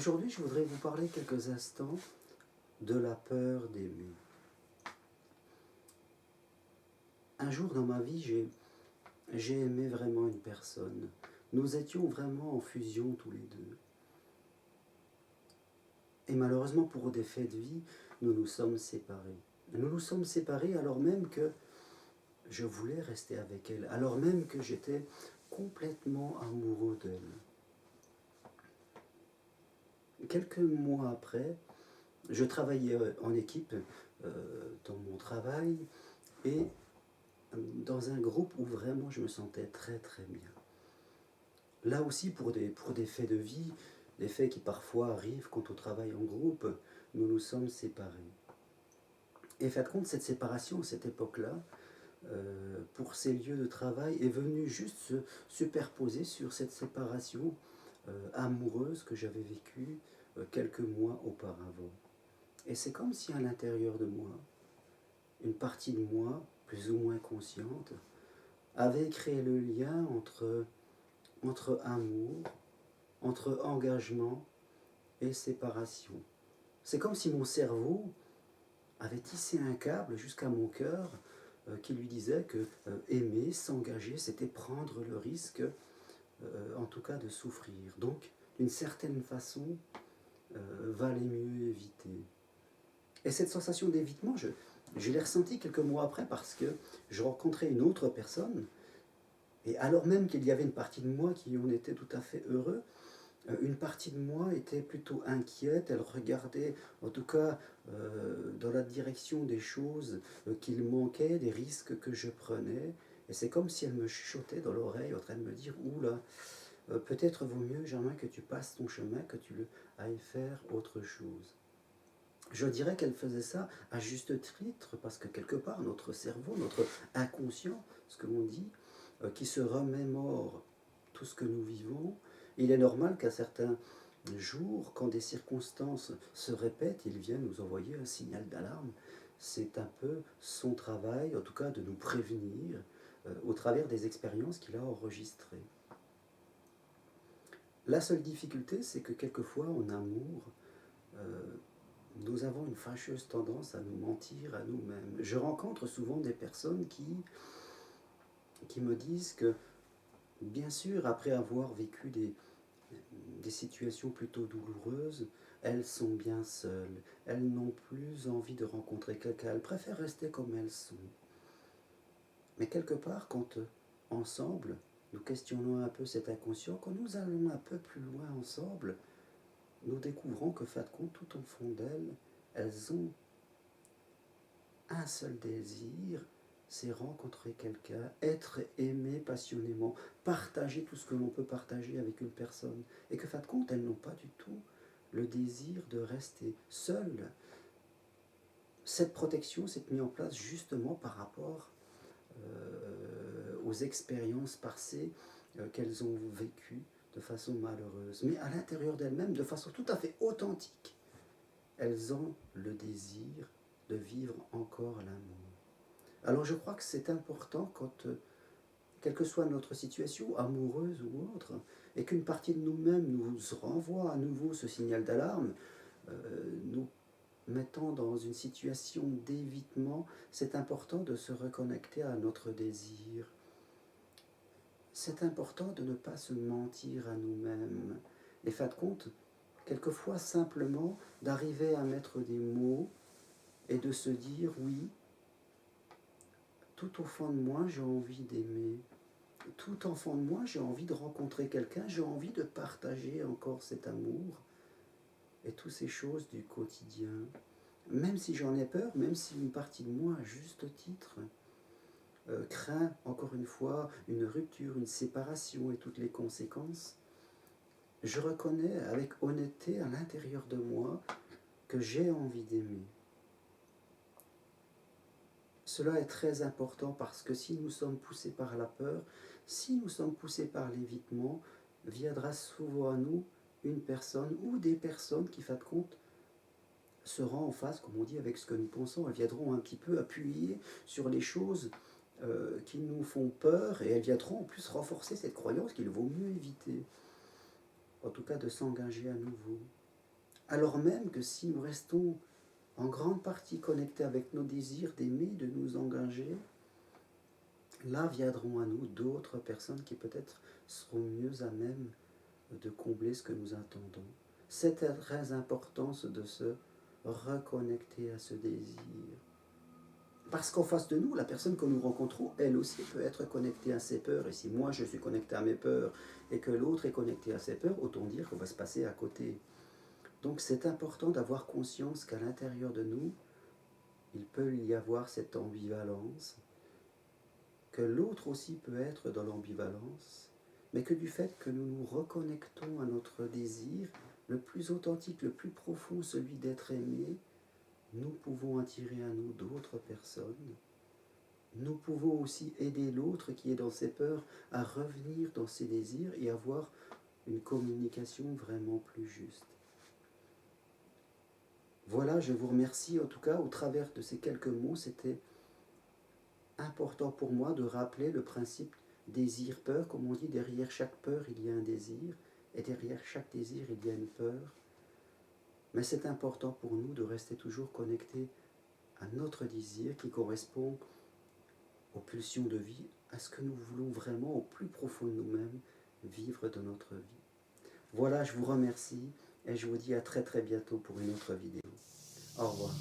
Aujourd'hui, je voudrais vous parler quelques instants de la peur d'aimer. Un jour dans ma vie, j'ai aimé vraiment une personne. Nous étions vraiment en fusion tous les deux. Et malheureusement, pour des faits de vie, nous nous sommes séparés. Nous nous sommes séparés alors même que je voulais rester avec elle, alors même que j'étais complètement amoureux d'elle. Quelques mois après, je travaillais en équipe dans mon travail et dans un groupe où vraiment je me sentais très très bien. Là aussi, pour des faits de vie, des faits qui parfois arrivent quand on travaille en groupe, nous nous sommes séparés. Et fait de compte, cette séparation, cette époque-là, pour ces lieux de travail, est venue juste se superposer sur cette séparation amoureuse que j'avais vécue quelques mois auparavant. Et c'est comme si à l'intérieur de moi, une partie de moi, plus ou moins consciente, avait créé le lien entre amour, entre engagement et séparation. C'est comme si mon cerveau avait tissé un câble jusqu'à mon cœur qui lui disait que aimer, s'engager, c'était prendre le risque, en tout cas de souffrir. Donc, d'une certaine façon, valait mieux éviter. Et cette sensation d'évitement, je l'ai ressentie quelques mois après parce que je rencontrais une autre personne. Et alors même qu'il y avait une partie de moi qui en était tout à fait heureux, une partie de moi était plutôt inquiète, elle regardait en tout cas dans la direction des choses qu'il manquait, des risques que je prenais, et c'est comme si elle me chuchotait dans l'oreille en train de me dire « Oula, peut-être vaut mieux, Germain, que tu passes ton chemin, que tu ailles faire autre chose. » Je dirais qu'elle faisait ça à juste titre, parce que quelque part, notre cerveau, notre inconscient, ce que l'on dit, qui se remémore tout ce que nous vivons, il est normal qu'à certains jours, quand des circonstances se répètent, il vient nous envoyer un signal d'alarme. C'est un peu son travail, en tout cas, de nous prévenir au travers des expériences qu'il a enregistrées. La seule difficulté, c'est que quelquefois, en amour, nous avons une fâcheuse tendance à nous mentir à nous-mêmes. Je rencontre souvent des personnes qui me disent que, bien sûr, après avoir vécu des situations plutôt douloureuses, elles sont bien seules. Elles n'ont plus envie de rencontrer quelqu'un. Elles préfèrent rester comme elles sont. Mais quelque part, quand ensemble, nous questionnons un peu cet inconscient, quand nous allons un peu plus loin ensemble, nous découvrons que, fin de compte, tout au fond d'elles, elles ont un seul désir, c'est rencontrer quelqu'un, être aimé passionnément, partager tout ce que l'on peut partager avec une personne. Et que, fin de compte, elles n'ont pas du tout le désir de rester seules. Cette protection s'est mise en place justement par rapport aux expériences passées qu'elles ont vécues de façon malheureuse. Mais à l'intérieur d'elles-mêmes, de façon tout à fait authentique, elles ont le désir de vivre encore l'amour. Alors je crois que c'est important quand, quelle que soit notre situation, amoureuse ou autre, et qu'une partie de nous-mêmes nous renvoie à nouveau ce signal d'alarme, nous mettant dans une situation d'évitement, c'est important de se reconnecter à notre désir. C'est important de ne pas se mentir à nous-mêmes. Et fin de compte, quelquefois simplement d'arriver à mettre des mots et de se dire oui, tout au fond de moi j'ai envie d'aimer, tout au fond de moi j'ai envie de rencontrer quelqu'un, j'ai envie de partager encore cet amour et toutes ces choses du quotidien. Même si j'en ai peur, même si une partie de moi, à juste titre, craint encore une fois une rupture, une séparation et toutes les conséquences, je reconnais avec honnêteté à l'intérieur de moi que j'ai envie d'aimer. Cela est très important parce que si nous sommes poussés par la peur, si nous sommes poussés par l'évitement, viendra souvent à nous une personne ou des personnes qui, fin de compte, seront en face, comme on dit, avec ce que nous pensons. Elles viendront un petit peu appuyer sur les choses qui nous font peur et elles viendront en plus renforcer cette croyance qu'il vaut mieux éviter, en tout cas de s'engager à nouveau. Alors même que si nous restons en grande partie connectés avec nos désirs d'aimer, de nous engager, là viendront à nous d'autres personnes qui peut-être seront mieux à même de combler ce que nous attendons. C'est très important de se reconnecter à ce désir. Parce qu'en face de nous, la personne que nous rencontrons, elle aussi peut être connectée à ses peurs. Et si moi je suis connecté à mes peurs et que l'autre est connecté à ses peurs, autant dire qu'on va se passer à côté. Donc c'est important d'avoir conscience qu'à l'intérieur de nous, il peut y avoir cette ambivalence, que l'autre aussi peut être dans l'ambivalence, mais que du fait que nous nous reconnectons à notre désir, le plus authentique, le plus profond, celui d'être aimé, nous pouvons attirer à nous d'autres personnes. Nous pouvons aussi aider l'autre qui est dans ses peurs à revenir dans ses désirs et avoir une communication vraiment plus juste. Voilà, je vous remercie en tout cas au travers de ces quelques mots. C'était important pour moi de rappeler le principe désir-peur. Comme on dit, derrière chaque peur il y a un désir et derrière chaque désir il y a une peur. Mais c'est important pour nous de rester toujours connectés à notre désir qui correspond aux pulsions de vie, à ce que nous voulons vraiment au plus profond de nous-mêmes vivre de notre vie. Voilà, je vous remercie et je vous dis à très très bientôt pour une autre vidéo. Au revoir.